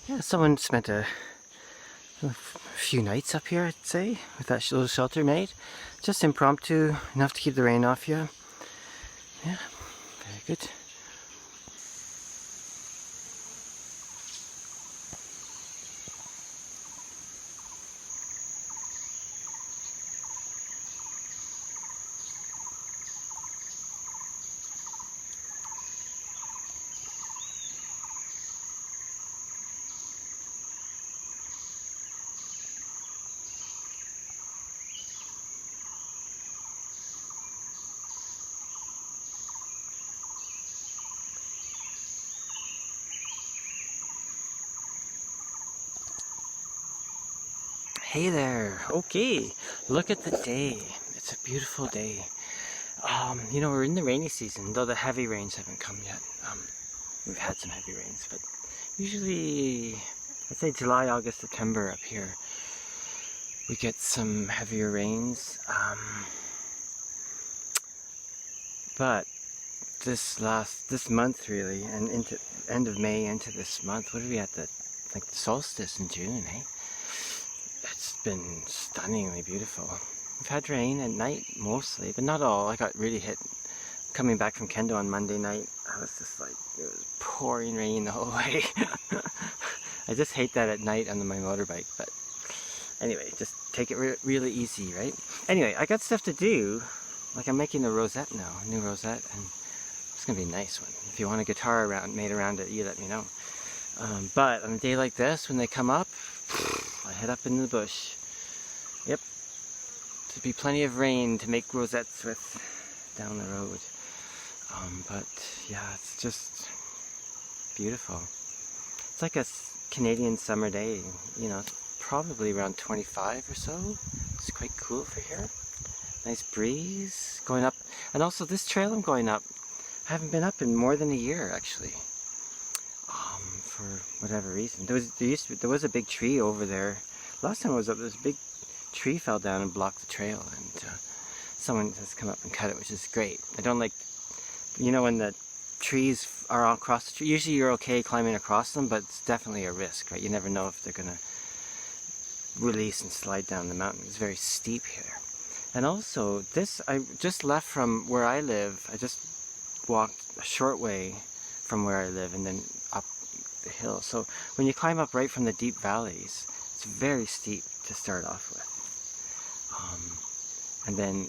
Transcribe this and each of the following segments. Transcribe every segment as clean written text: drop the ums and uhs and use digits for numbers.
Yeah, someone spent a few nights up here, I'd say, with that little shelter made. Just impromptu, enough to keep the rain off you. Yeah, very good. Hey there. Okay, look at the day. It's a beautiful day. You know, we're in the rainy season, though the heavy rains haven't come yet. We've had some heavy rains, but usually, I'd say July, August, September up here, we get some heavier rains. But this month really, and into end of May into this month, what are we at, the solstice in June, eh? It's been stunningly beautiful. We've had rain at night mostly, but not all. I got really hit coming back from Kendo on Monday night. I was just like, it was pouring rain the whole way. I just hate that at night on my motorbike, but anyway, just take it really easy, right? Anyway, I got stuff to do. Like, I'm making a rosette now, a new rosette, and it's gonna be a nice one. If you want a guitar made around it, you let me know. But on a day like this, when they come up, I head up into the bush. Yep. There'll be plenty of rain to make rosettes with down the road. But yeah, it's just beautiful. It's like a Canadian summer day, you know, probably around 25 or so. It's quite cool for here. Nice breeze going up. And also this trail I'm going up, I haven't been up in more than a year actually. For whatever reason. There was a big tree over there. Last time I was up, this big tree fell down and blocked the trail, and someone has come up and cut it, which is great. I don't like, you know, when the trees are all across the tree, usually you're okay climbing across them, but it's definitely a risk, right? You never know if they're gonna release and slide down the mountain. It's very steep here. And also, I just left from where I live. I just walked a short way from where I live and then up the hill. So when you climb up right from the deep valleys, it's very steep to start off with. And then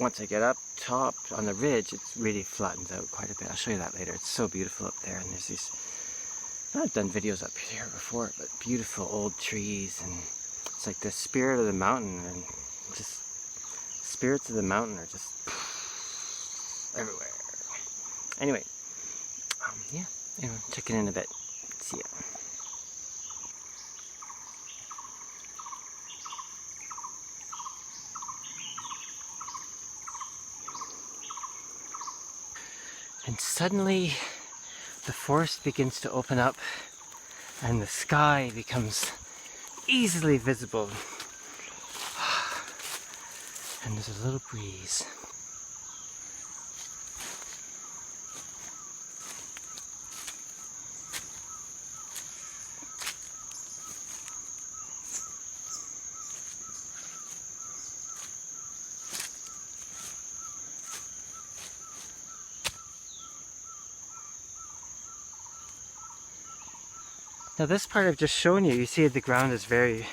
once I get up top on the ridge, it really flattens out quite a bit. I'll show you that later. It's so beautiful up there, and there's these, I've done videos up here before, but beautiful old trees, and it's like the spirit of the mountain, and just spirits of the mountain are just everywhere. Anyway, yeah, anyway, checking in a bit. See ya. And suddenly the forest begins to open up and the sky becomes easily visible. And there's a little breeze. Now this part I've just shown you, you see the ground is very,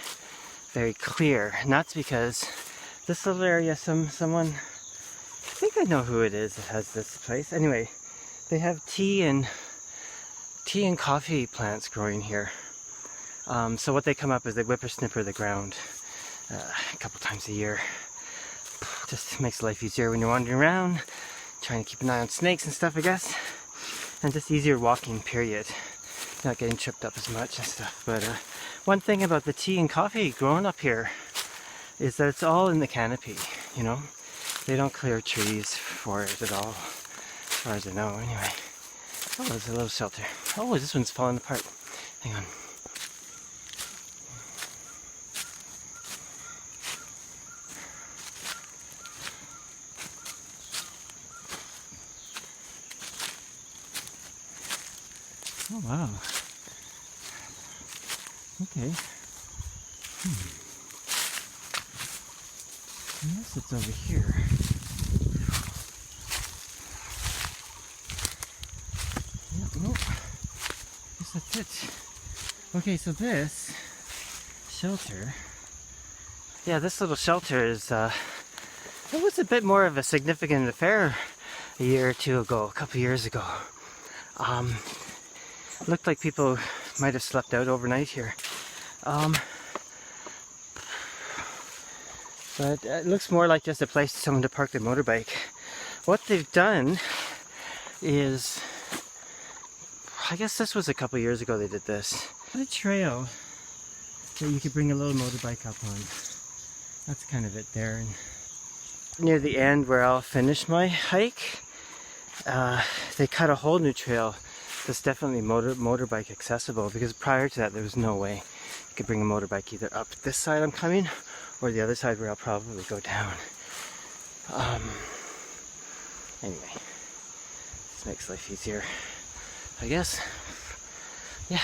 very clear. And that's because this little area, someone, I think I know who it is that has this place. Anyway, they have tea and coffee plants growing here. So what they come up is they whippersnipper the ground a couple times a year. Just makes life easier when you're wandering around, trying to keep an eye on snakes and stuff, I guess. And just easier walking, period. Not getting tripped up as much and stuff. But one thing about the tea and coffee growing up here is that it's all in the canopy, you know? They don't clear trees for it at all, as far as I know, anyway. Oh, there's a little shelter. Oh, this one's falling apart. Hang on. Oh, wow. Okay. Unless it's over here. Yeah, nope. Guess that's it. Okay, so this shelter. Yeah, this little shelter is, it was a bit more of a significant affair a year or two ago, a couple years ago. Looked like people might have slept out overnight here. But it looks more like just a place for someone to park their motorbike. What they've done is, I guess this was a couple years ago they did this. A trail that you could bring a little motorbike up on. That's kind of it there. And near the end where I'll finish my hike, they cut a whole new trail that's definitely motorbike accessible, because prior to that there was no way you could bring a motorbike either up this side I'm coming or the other side where I'll probably go down. Anyway, this makes life easier, I guess. Yeah.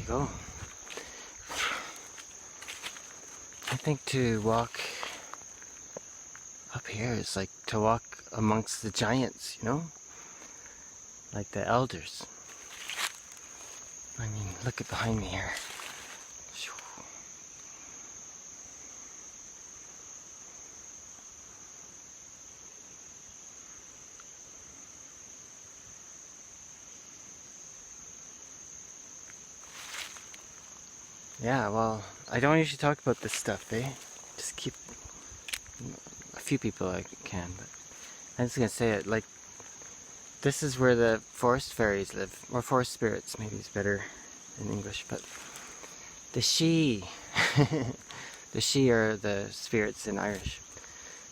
you go. I think to walk up here is like to walk amongst the giants, you know? Like the elders. I mean, look at behind me here. Yeah, well, I don't usually talk about this stuff, eh? Just keep a few people I can, but I'm just gonna say it, like, this is where the forest fairies live, or forest spirits, maybe it's better in English, but the Shi, the Shi are the spirits in Irish.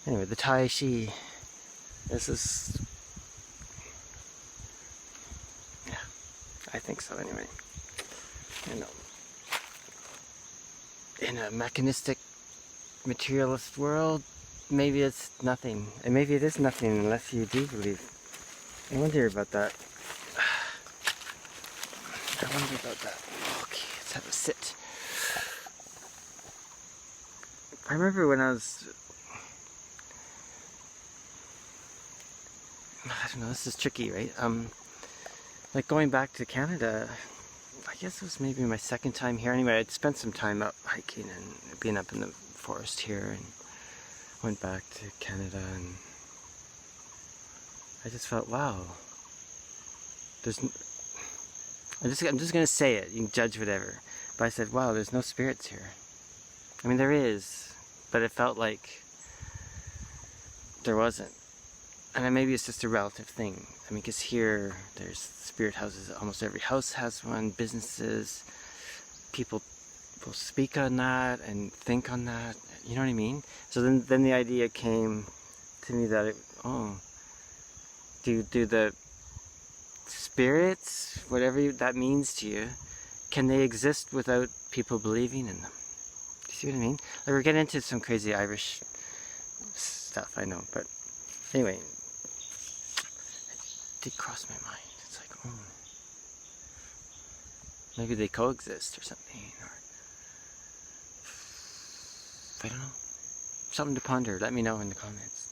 Anyway, the Tai Shi, this is, yeah, I think so anyway. You know, in a mechanistic, materialist world, maybe it's nothing. And maybe it is nothing unless you do believe. I wonder about that. I wonder about that. Okay, let's have a sit. I remember when I was... I don't know, this is tricky, right? Like going back to Canada, I guess it was maybe my second time here. Anyway, I'd spent some time up hiking and being up in the forest here, and went back to Canada, and I just felt, wow. I'm just gonna say it. You can judge whatever. But I said, wow, there's no spirits here. I mean, there is, but it felt like there wasn't. And then maybe it's just a relative thing. I mean, because here, there's spirit houses. Almost every house has one. Businesses, people will speak on that and think on that. You know what I mean? So then the idea came to me that, do the spirits, whatever that means to you, can they exist without people believing in them? Do you see what I mean? Like, we're getting into some crazy Irish stuff, I know, but anyway, it did cross my mind. It's like, maybe they coexist or something, or I don't know. Something to ponder. Let me know in the comments.